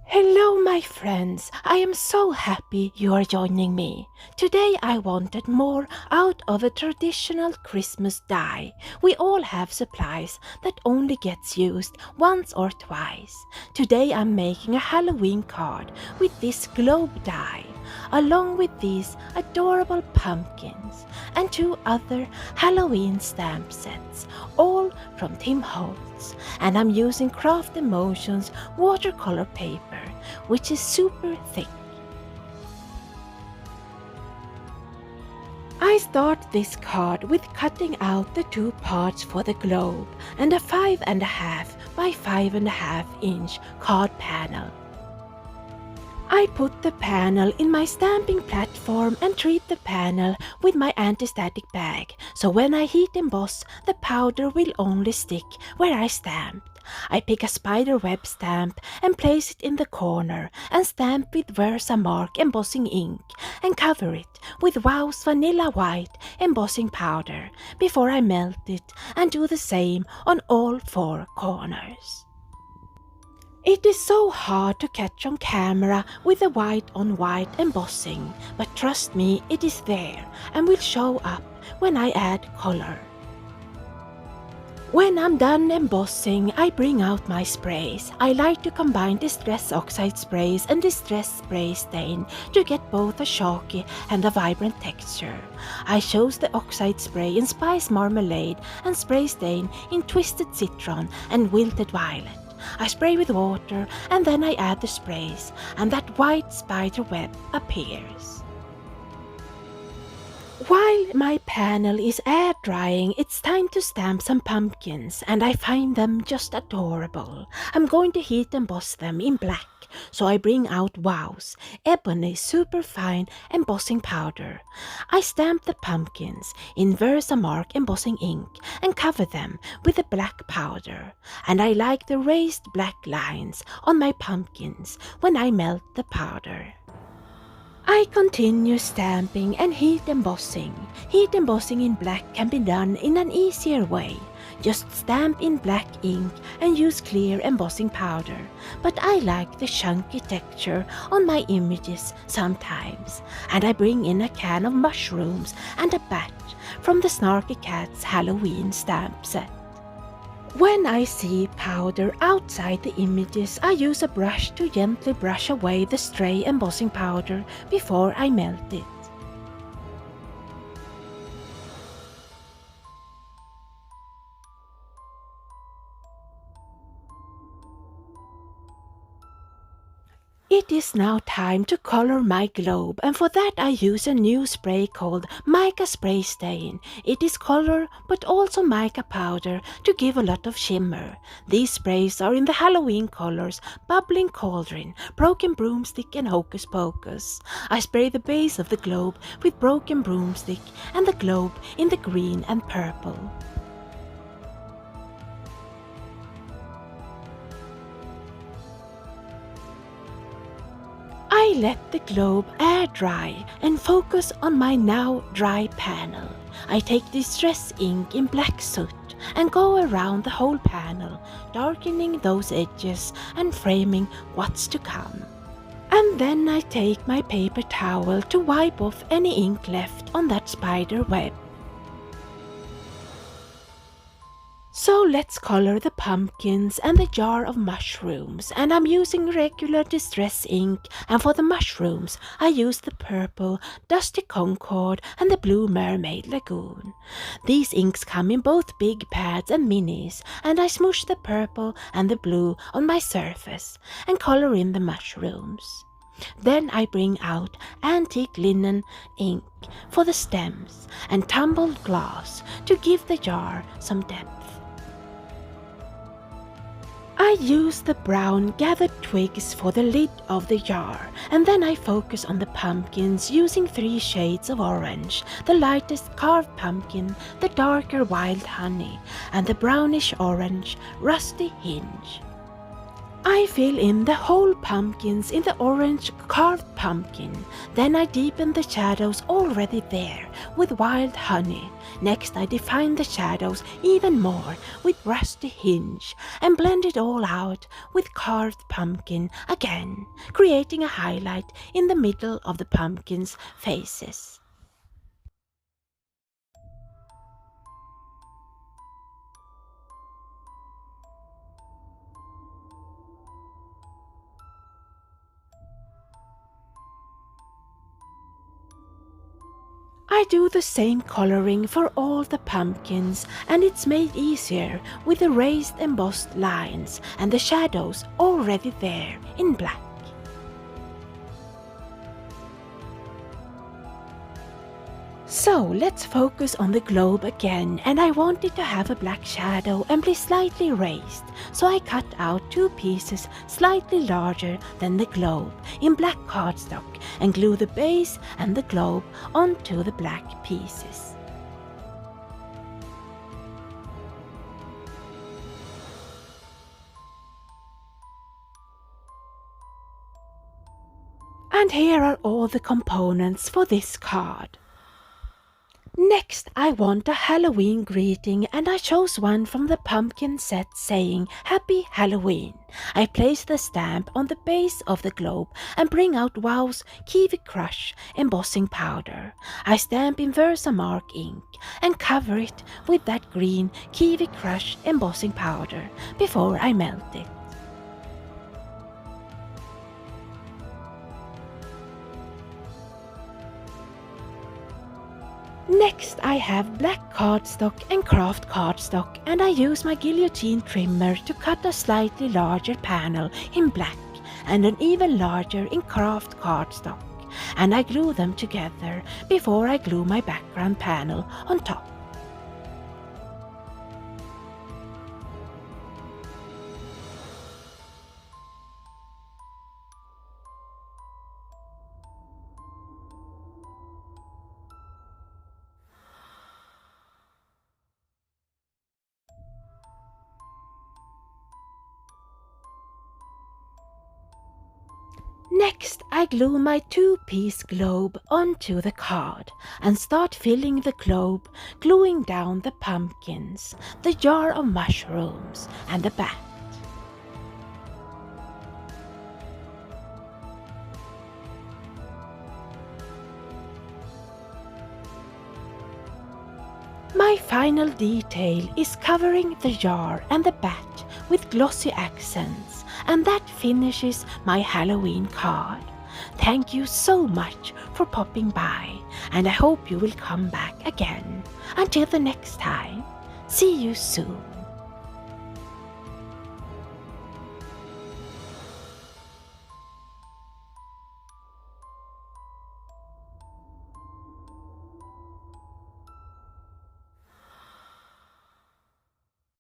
Hello my friends, I am so happy you are joining me. Today I wanted more out of a traditional Christmas die. We all have supplies that only gets used once or twice. Today I'm making a Halloween card with this globe die, along with these adorable pumpkins and 2 other Halloween stamp sets, all from Tim Holtz. And I'm using Craft Emotions watercolor paper, which is super thick. I start this card with cutting out the 2 parts for the globe and a 5.5 by 5.5 inch card panel. I put the panel in my stamping platform and treat the panel with my anti-static bag, so when I heat emboss, the powder will only stick where I stamped. I pick a spider web stamp and place it in the corner and stamp with Versamark embossing ink and cover it with Wow's vanilla white embossing powder before I melt it and do the same on all 4 corners. It is so hard to catch on camera with the white on white embossing, but trust me, it is there and will show up when I add color. When I'm done embossing, I bring out my sprays. I like to combine Distress Oxide sprays and Distress Spray Stain to get both a chalky and a vibrant texture. I chose the Oxide spray in Spice Marmalade and Spray Stain in Twisted Citron and Wilted Violet. I spray with water and then I add the sprays and that white spider web appears. While my panel is air drying, it's time to stamp some pumpkins and I find them just adorable. I'm going to heat emboss them in black, so I bring out Wow's Ebony Superfine Embossing Powder. I stamp the pumpkins in Versamark embossing ink and cover them with the black powder. And I like the raised black lines on my pumpkins when I melt the powder. I continue stamping and heat embossing. Heat embossing in black can be done in an easier way. Just stamp in black ink and use clear embossing powder. But I like the chunky texture on my images sometimes. And I bring in a can of mushrooms and a bat from the Snarky Cat's Halloween stamp set. When I see powder outside the images, I use a brush to gently brush away the stray embossing powder before I melt it. It is now time to color my globe, and for that I use a new spray called Mica Spray Stain. It is color but also mica powder to give a lot of shimmer. These sprays are in the Halloween colors Bubbling Cauldron, Broken Broomstick and Hocus Pocus. I spray the base of the globe with Broken Broomstick and the globe in the green and purple. I let the globe air dry and focus on my now dry panel. I take Distress ink in black soot and go around the whole panel, darkening those edges and framing what's to come. And then I take my paper towel to wipe off any ink left on that spider web. So let's color the pumpkins and the jar of mushrooms, and I'm using regular Distress ink, and for the mushrooms I use the purple Dusty Concord and the blue Mermaid Lagoon. These inks come in both big pads and minis, and I smoosh the purple and the blue on my surface and color in the mushrooms. Then I bring out antique linen ink for the stems and tumbled glass to give the jar some depth. I use the brown gathered twigs for the lid of the jar, and then I focus on the pumpkins using 3 shades of orange, the lightest carved pumpkin, the darker wild honey, and the brownish orange rusty hinge. I fill in the whole pumpkins in the orange carved pumpkin. Then I deepen the shadows already there with wild honey. Next I define the shadows even more with rusty hinge and blend it all out with carved pumpkin again, creating a highlight in the middle of the pumpkin's faces. I do the same coloring for all the pumpkins, and it's made easier with the raised embossed lines and the shadows already there in black. So let's focus on the globe again, and I want it to have a black shadow and be slightly raised, so I cut out 2 pieces slightly larger than the globe in black cardstock and glue the base and the globe onto the black pieces. And here are all the components for this card. Next, I want a Halloween greeting, and I chose one from the pumpkin set saying Happy Halloween. I place the stamp on the base of the globe and bring out Wow's Kiwi Crush embossing powder. I stamp in Versamark ink and cover it with that green Kiwi Crush embossing powder before I melt it. Next I have black cardstock and craft cardstock, and I use my guillotine trimmer to cut a slightly larger panel in black and an even larger in craft cardstock, and I glue them together before I glue my background panel on top. Next, I glue my 2-piece globe onto the card and start filling the globe, gluing down the pumpkins, the jar of mushrooms, and the bat. My final detail is covering the jar and the bat with glossy accents, and that finishes my Halloween card. Thank you so much for popping by, and I hope you will come back again. Until the next time, see you soon.